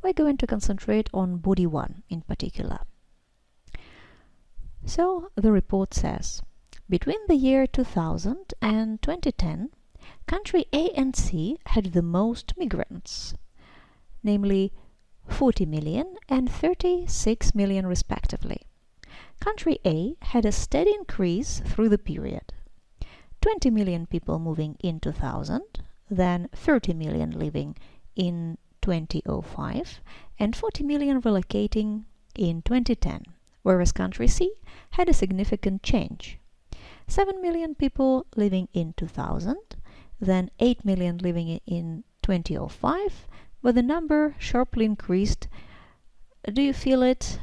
we're going to concentrate on body 1 in particular. So the report says, between the year 2000 and 2010, country A and C had the most migrants, namely 40 million and 36 million respectively. Country A had a steady increase through the period. 20 million people moving in 2000, then 30 million living in 2005, and 40 million relocating in 2010, whereas country C had a significant change. 7 million people living in 2000, then 8 million living in 2005, but the number sharply increased. Do you feel it?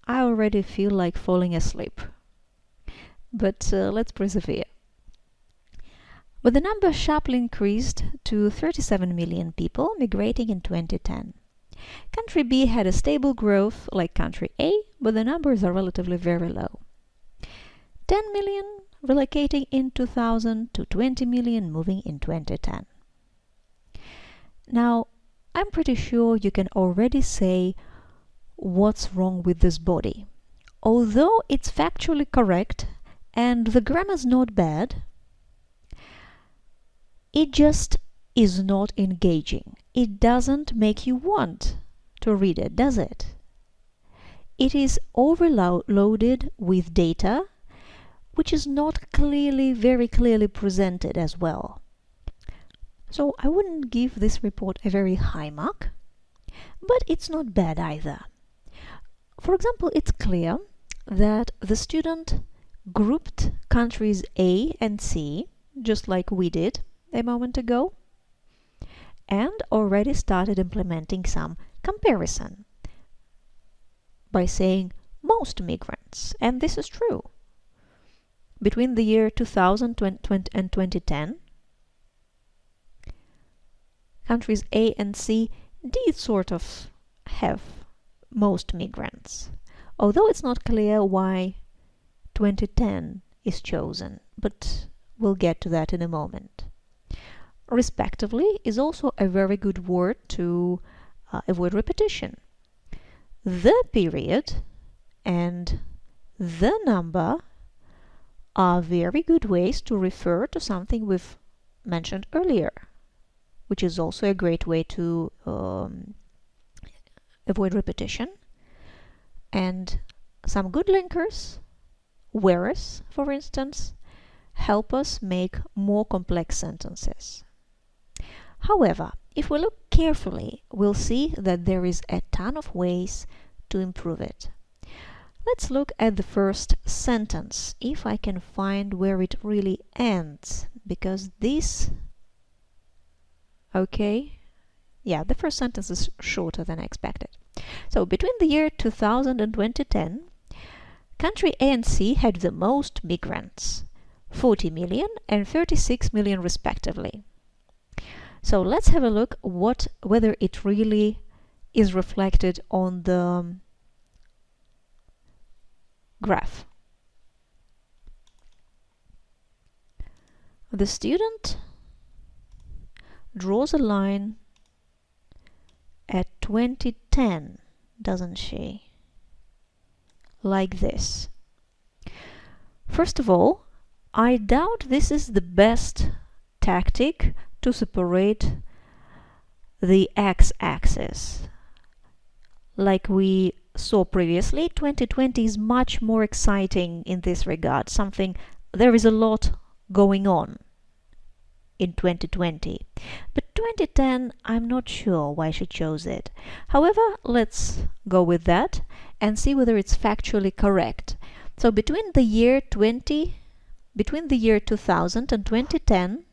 I already feel like falling asleep. But let's persevere. But the number sharply increased to 37 million people migrating in 2010. Country B had a stable growth like country A, but the numbers are relatively very low. 10 million relocating in 2000 to 20 million moving in 2010. Now, I'm pretty sure you can already say what's wrong with this body. Although it's factually correct and the grammar's not bad, it just is not engaging. It doesn't make you want to read it, does it? It is overloaded with data, which is not very clearly presented as well. So I wouldn't give this report a very high mark, but it's not bad either. For example, it's clear that the student grouped countries A and C, just like we did a moment ago, and already started implementing some comparison by saying most migrants, and this is true. Between the year 2000 and 2010, countries A and C did sort of have most migrants, although it's not clear why 2010 is chosen, but we'll get to that in a moment. Respectively is also a very good word to avoid repetition. The period and the number are very good ways to refer to something we've mentioned earlier, which is also a great way to avoid repetition. And some good linkers, whereas, for instance, help us make more complex sentences. However, if we look carefully, we'll see that there is a ton of ways to improve it. Let's look at the first sentence, if I can find where it really ends, because this... Okay, yeah, the first sentence is shorter than I expected. So, between the year 2000 and 2010, country A and C had the most migrants, 40 million and 36 million respectively. So let's have a look whether it really is reflected on the graph. The student draws a line at 2010, doesn't she? Like this. First of all, I doubt this is the best tactic to separate the x-axis. Like we saw previously, 2020 is much more exciting in this regard. There is a lot going on in 2020. But 2010, I'm not sure why she chose it. However, let's go with that and see whether it's factually correct. So between the year 2000 and 2010,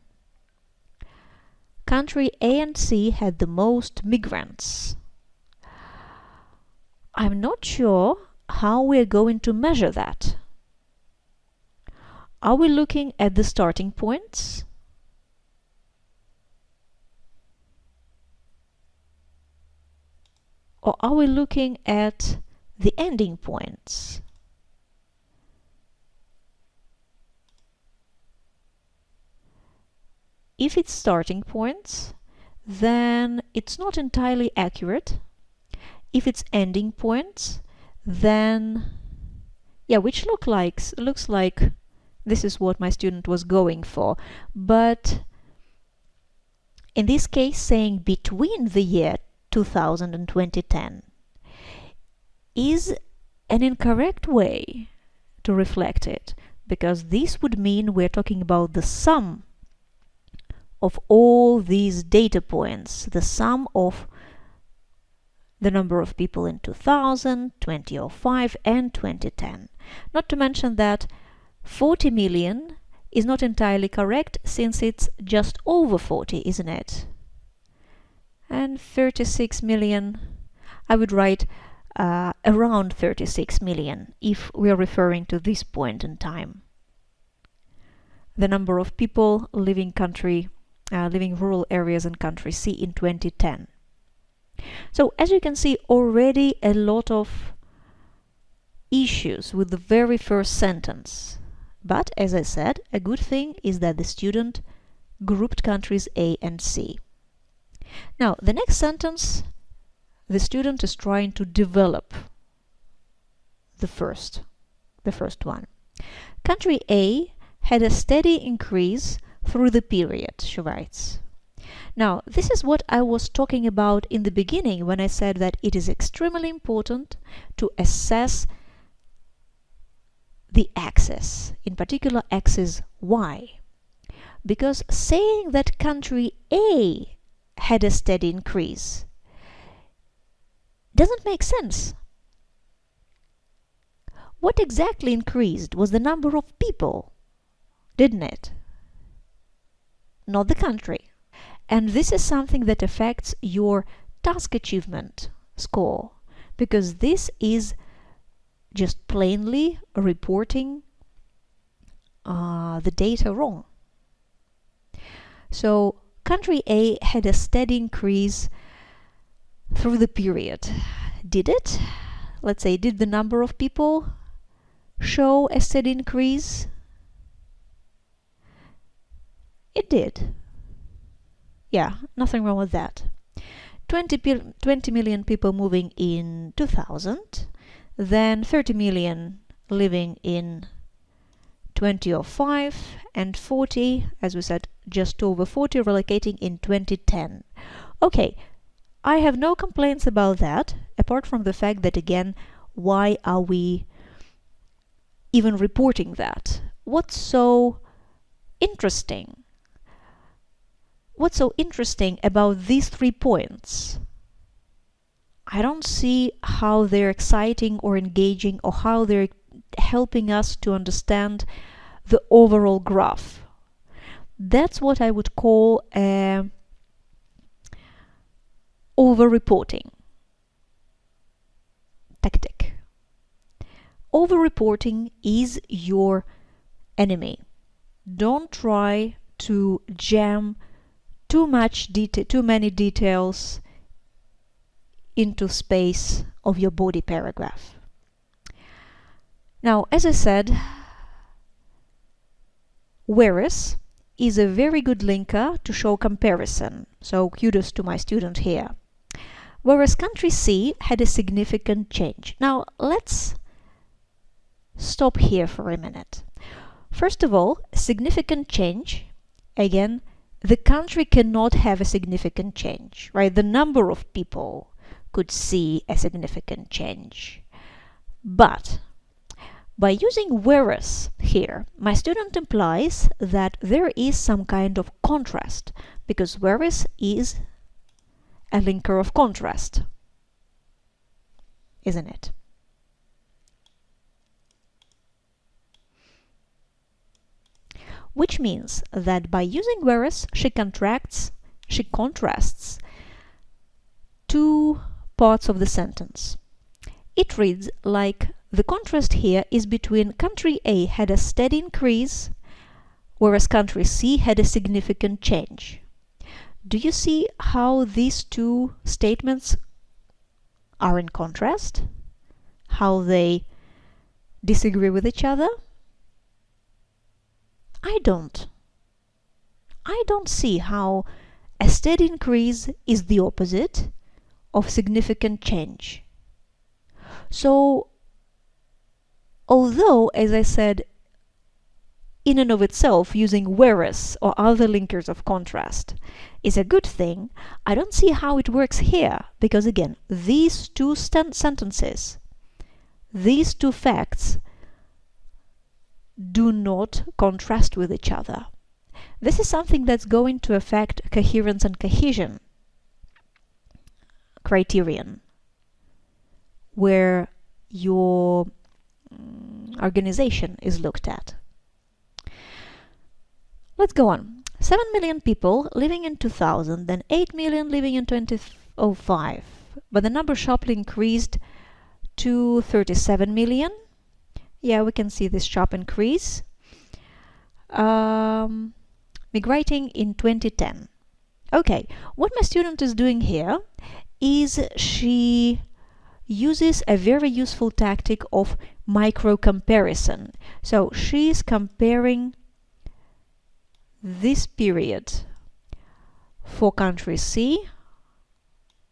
country A and C had the most migrants. I'm not sure how we're going to measure that. Are we looking at the starting points? Or are we looking at the ending points? If it's starting points, then it's not entirely accurate if it's ending points, then yeah, which looks like this is what my student was going for. But in this case, saying between the year 2000 and 2010 is an incorrect way to reflect it, because this would mean we're talking about the sum of all these data points, the sum of the number of people in 2000, 2005 and 2010. Not to mention that 40 million is not entirely correct, since it's just over 40, isn't it? And 36 million, I would write around 36 million if we are referring to this point in time. The number of people living rural areas in country C in 2010. So as you can see, already a lot of issues with the very first sentence. But as I said, a good thing is that the student grouped countries A and C. Now, the next sentence, the student is trying to develop the first one. Country A had a steady increase through the period, she writes. Now, this is what I was talking about in the beginning when I said that it is extremely important to assess the axis, in particular axis Y, because saying that country A had a steady increase doesn't make sense. What exactly increased was the number of people, didn't it? Not the country. And this is something that affects your task achievement score, because this is just plainly reporting the data wrong. So country A had a steady increase through the period. Did it? Let's say, did the number of people show a steady increase? It did. Yeah, nothing wrong with that. 20 million people moving in 2000, then 30 million living in 2005, and 40, as we said, just over 40 relocating in 2010. Okay, I have no complaints about that, apart from the fact that, again, why are we even reporting that? What's so interesting? What's so interesting about these 3 points? I don't see how they're exciting or engaging, or how they're helping us to understand the overall graph. That's what I would call over-reporting tactic. Over-reporting is your enemy. Don't try to jam too many details into space of your body paragraph. Now, as I said, whereas is a very good linker to show comparison, so kudos to my student here. Whereas country C had a significant change. Now, let's stop here for a minute. First of all, significant change, again, the country cannot have a significant change, right? The number of people could see a significant change. But by using whereas here, my student implies that there is some kind of contrast, because whereas is a linker of contrast, isn't it? Which means that by using whereas, she contrasts 2 parts of the sentence. It reads like the contrast here is between country A had a steady increase, whereas country C had a significant change. Do you see how these 2 statements are in contrast? How they disagree with each other? I don't see how a steady increase is the opposite of significant change. So, although, as I said, in and of itself, using whereas or other linkers of contrast is a good thing, I don't see how it works here, because again, these two sentences, these two facts do not contrast with each other. This is something that's going to affect coherence and cohesion criterion, where your organization is looked at. Let's go on. 7 million people living in 2000, then 8 million living in 2005. But the number sharply increased to 37 million. Yeah, we can see this sharp increase. Migrating in 2010. Okay, what my student is doing here is she uses a very useful tactic of micro comparison. So she's comparing this period for country C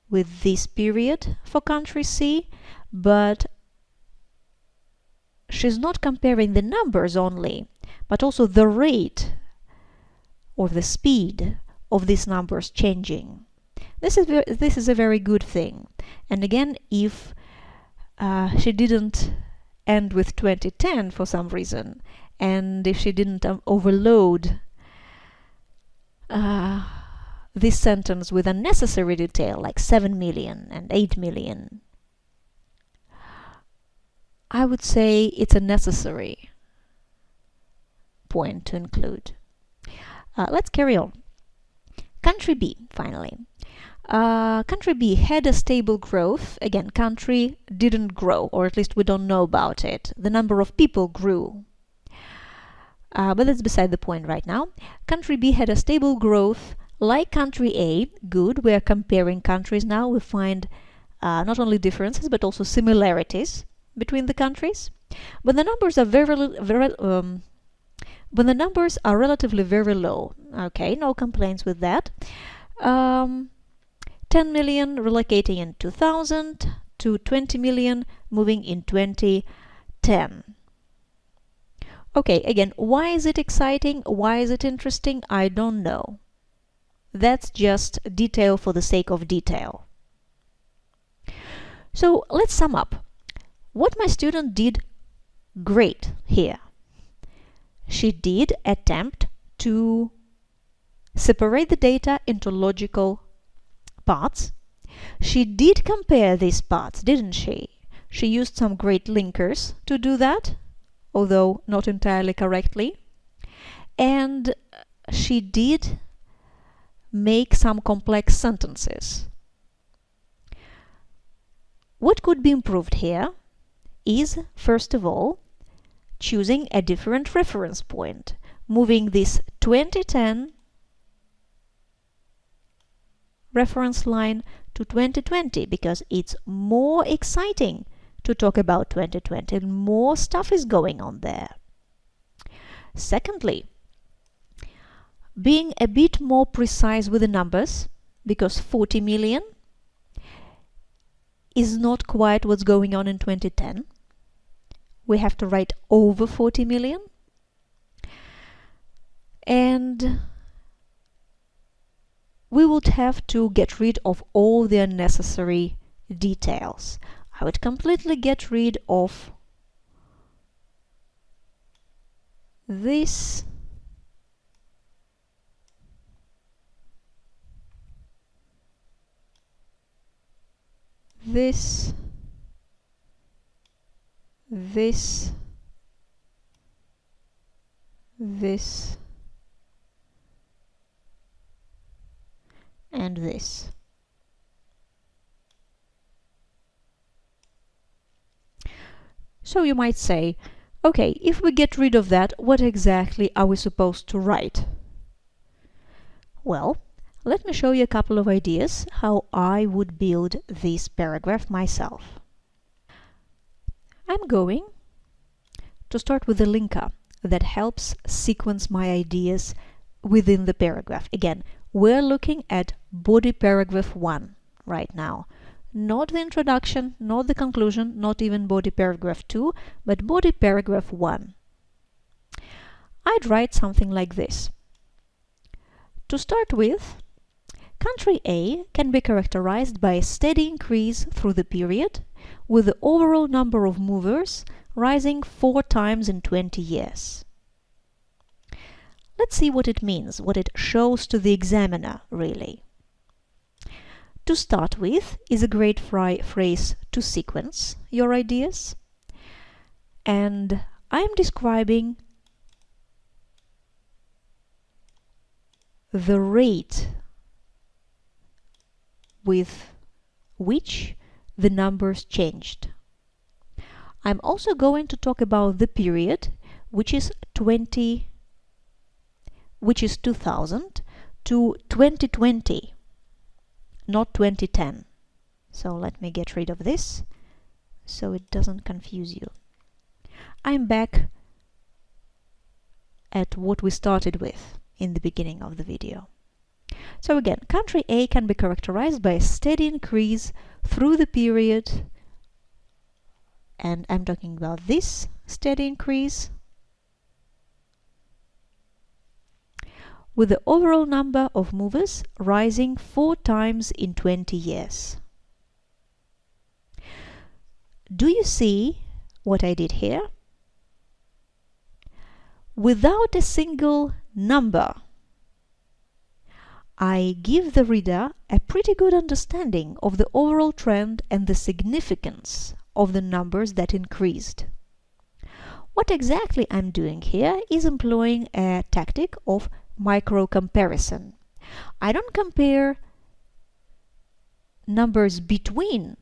with this period for country C, but she's not comparing the numbers only, but also the rate or the speed of these numbers changing. This is a very good thing. And again, if she didn't end with 2010 for some reason, and if she didn't overload this sentence with unnecessary detail like 7 million and 8 million, I would say it's a necessary point to include. Let's carry on. Country B, finally. Country B had a stable growth. Again, country didn't grow, or at least we don't know about it. The number of people grew. But that's beside the point right now. Country B had a stable growth like country A. Good, we are comparing countries now. We find not only differences but also similarities between the countries. But the numbers are relatively very low. Okay, no complaints with that. 10 million relocating in 2000 to 20 million moving in 2010. Okay, again, why is it exciting? Why is it interesting? I don't know. That's just detail for the sake of detail. So let's sum up. What my student did great here. She did attempt to separate the data into logical parts. She did compare these parts, didn't she? She used some great linkers to do that, although not entirely correctly. And she did make some complex sentences. What could be improved here is, first of all, choosing a different reference point, moving this 2010 reference line to 2020, because it's more exciting to talk about 2020 and more stuff is going on there. Secondly, being a bit more precise with the numbers, because 40 million is not quite what's going on in 2010. We have to write over 40 million. And we would have to get rid of all the unnecessary details. I would completely get rid of this this and this. So you might say, okay, if we get rid of that, what exactly are we supposed to write? Well, let me show you a couple of ideas how I would build this paragraph myself. I'm going to start with a linker that helps sequence my ideas within the paragraph. Again, we're looking at body paragraph 1 right now. not the introduction, not the conclusion, not even body paragraph 2, but body paragraph 1. I'd write something like this. To start with, country A can be characterized by a steady increase through the period, with the overall number of movers rising 4 times in 20 years. Let's see what it means, what it shows to the examiner, really. To start with is a great phrase to sequence your ideas. And I'm describing the rate with which the numbers changed. I'm also going to talk about the period, which is 2000 to 2020, not 2010. So let me get rid of this so it doesn't confuse you. I'm back at what we started with in the beginning of the video. So again, country A can be characterized by a steady increase through the period, and I'm talking about this steady increase, with the overall number of movers rising 4 times in 20 years. Do you see what I did here? Without a single number, I give the reader a pretty good understanding of the overall trend and the significance of the numbers that increased. What exactly I'm doing here is employing a tactic of micro-comparison. I don't compare numbers between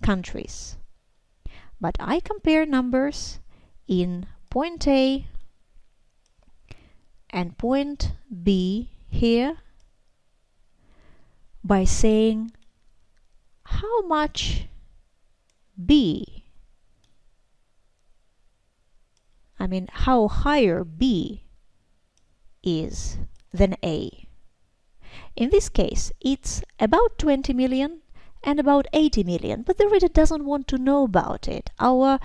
countries, but I compare numbers in point A and point B here by saying how much how higher B is than A. In this case, it's about 20 million and about 80 million, but the reader doesn't want to know about it. Our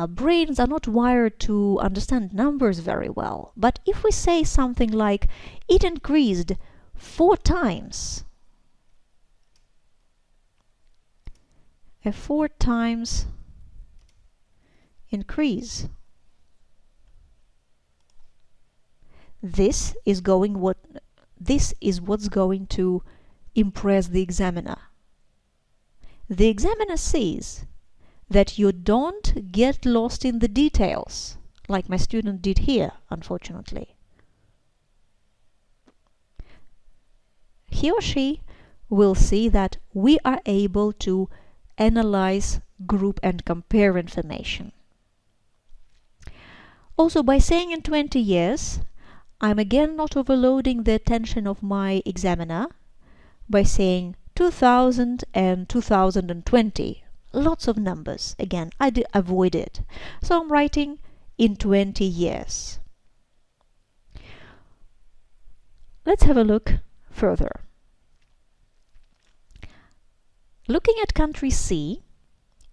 brains are not wired to understand numbers very well. But if we say something like, it increased 4 times, a 4 times increase, this is what's going to impress the examiner. The examiner sees that you don't get lost in the details, like my student did here, unfortunately. He or she will see that we are able to analyze, group, and compare information. Also, by saying in 20 years, I'm again not overloading the attention of my examiner by saying 2000 and 2020. Lots of numbers. Again, I avoid it. So I'm writing in 20 years. Let's have a look further. Looking at country C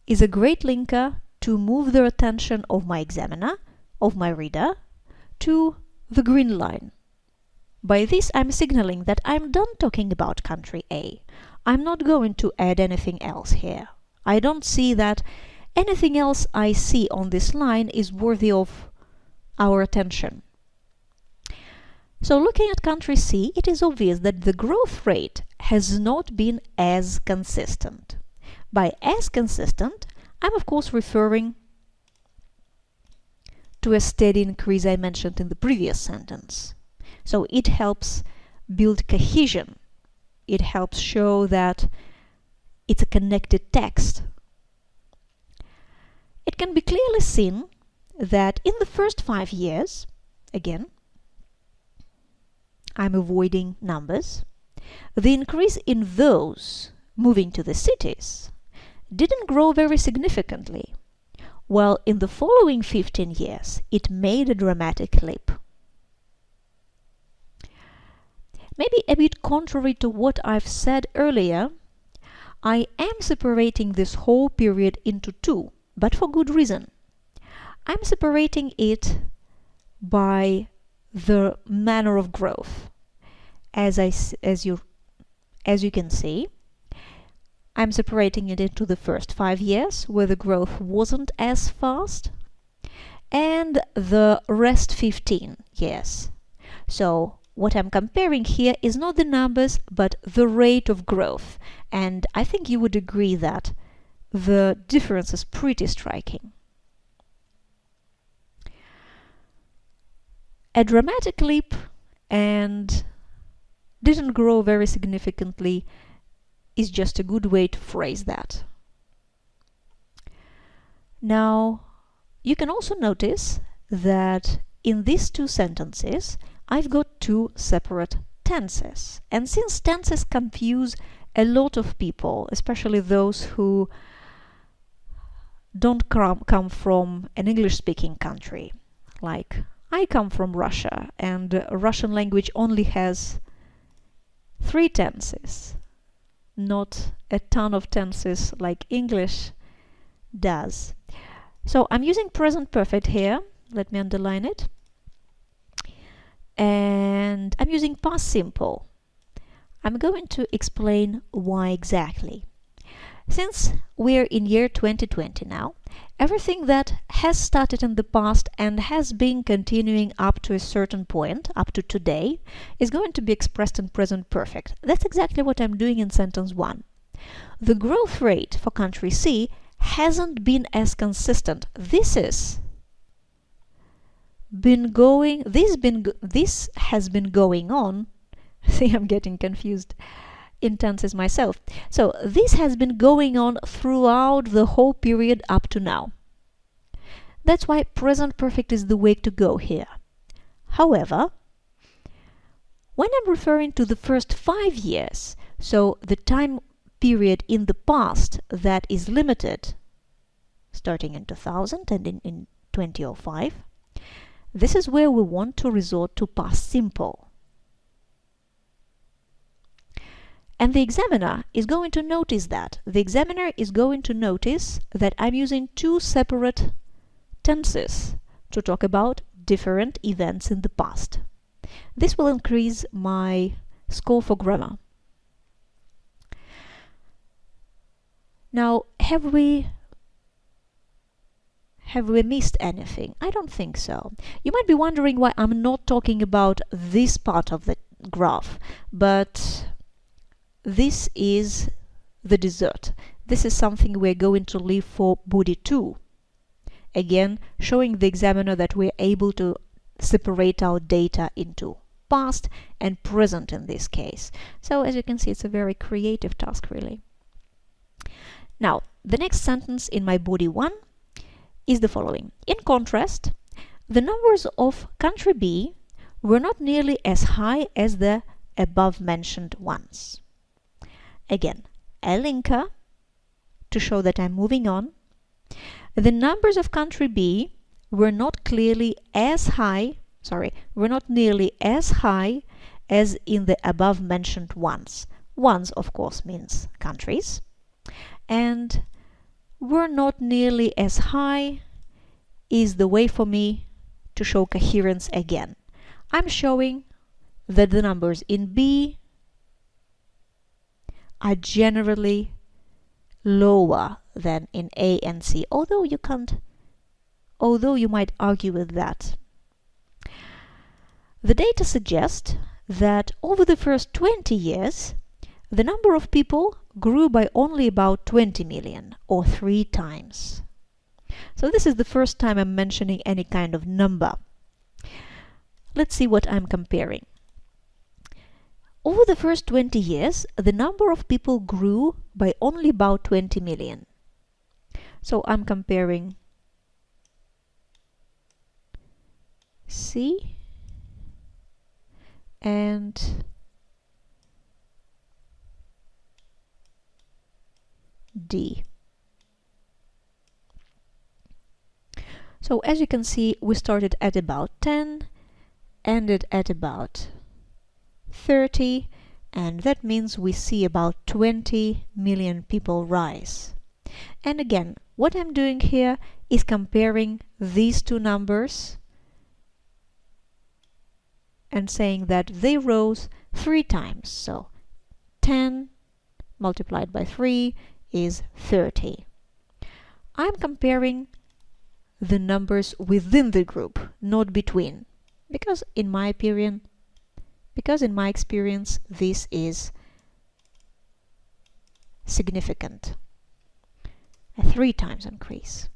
is a great linker to move the attention of my examiner, of my reader, to the green line. By this, I'm signaling that I'm done talking about country A. I'm not going to add anything else here. I don't see that anything else I see on this line is worthy of our attention. So looking at country C, it is obvious that the growth rate has not been as consistent. By as consistent, I'm of course referring to a steady increase I mentioned in the previous sentence. So it helps build cohesion. It helps show that it's a connected text. It can be clearly seen that in the first 5 years, again, I'm avoiding numbers, the increase in those moving to the cities didn't grow very significantly, while in the following 15 years it made a dramatic leap. Maybe a bit contrary to what I've said earlier, I am separating this whole period into two, but for good reason. I'm separating it by the manner of growth. As you can see, I'm separating it into the first 5 years, where the growth wasn't as fast, and the rest 15 years. So what I'm comparing here is not the numbers, but the rate of growth. And I think you would agree that the difference is pretty striking. A dramatic leap and didn't grow very significantly is just a good way to phrase that. Now, you can also notice that in these two sentences, I've got two separate tenses. And since tenses confuse a lot of people, especially those who don't come from an English-speaking country, like I come from Russia, and Russian language only has 3 tenses, not a ton of tenses like English does. So I'm using present perfect here. Let me underline it. And I'm using past simple. I'm going to explain why exactly. Since we're in year 2020 now, everything that has started in the past and has been continuing up to a certain point, up to today, is going to be expressed in present perfect. That's exactly what I'm doing in sentence 1. The growth rate for country C hasn't been as consistent. This has been going on. See, I'm getting confused in tenses myself. So this has been going on throughout the whole period up to now. That's why present perfect is the way to go here. However, when I'm referring to the first 5 years, so the time period in the past that is limited, starting in 2000 and in 2005, this is where we want to resort to past simple. And the examiner is going to notice that. The examiner is going to notice that I'm using 2 separate tenses to talk about different events in the past. This will increase my score for grammar. Now, have we missed anything? I don't think so. You might be wondering why I'm not talking about this part of the graph, but this is the dessert. This is something we're going to leave for body 2. Again, showing the examiner that we're able to separate our data into past and present in this case. So as you can see, it's a very creative task, really. Now, the next sentence in my body 1 is the following. In contrast, the numbers of country B were not nearly as high as the above-mentioned ones. Again, a linker to show that I'm moving on. The numbers of country B were not nearly as high as in the above-mentioned ones. Ones, of course, means countries. And were not nearly as high is the way for me to show coherence again. I'm showing that the numbers in B are generally lower than in A and C, although you might argue with that. The data suggest that over the first 20 years, the number of people grew by only about 20 million, or 3 times. So this is the first time I'm mentioning any kind of number. Let's see what I'm comparing. Over the first 20 years, the number of people grew by only about 20 million. So I'm comparing C and D. So as you can see, we started at about 10, ended at about 30, and that means we see about 20 million people rise. And again, what I'm doing here is comparing these two numbers and saying that they rose 3 times. So 10 multiplied by 3 is 30. I'm comparing the numbers within the group, not between, because in my experience this is significant. A 3 times increase.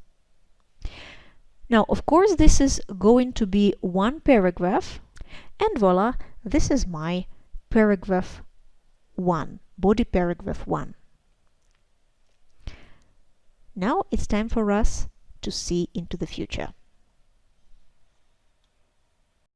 Now, of course, this is going to be one paragraph, and voila, this is my paragraph 1, body paragraph 1. Now it's time for us to see into the future.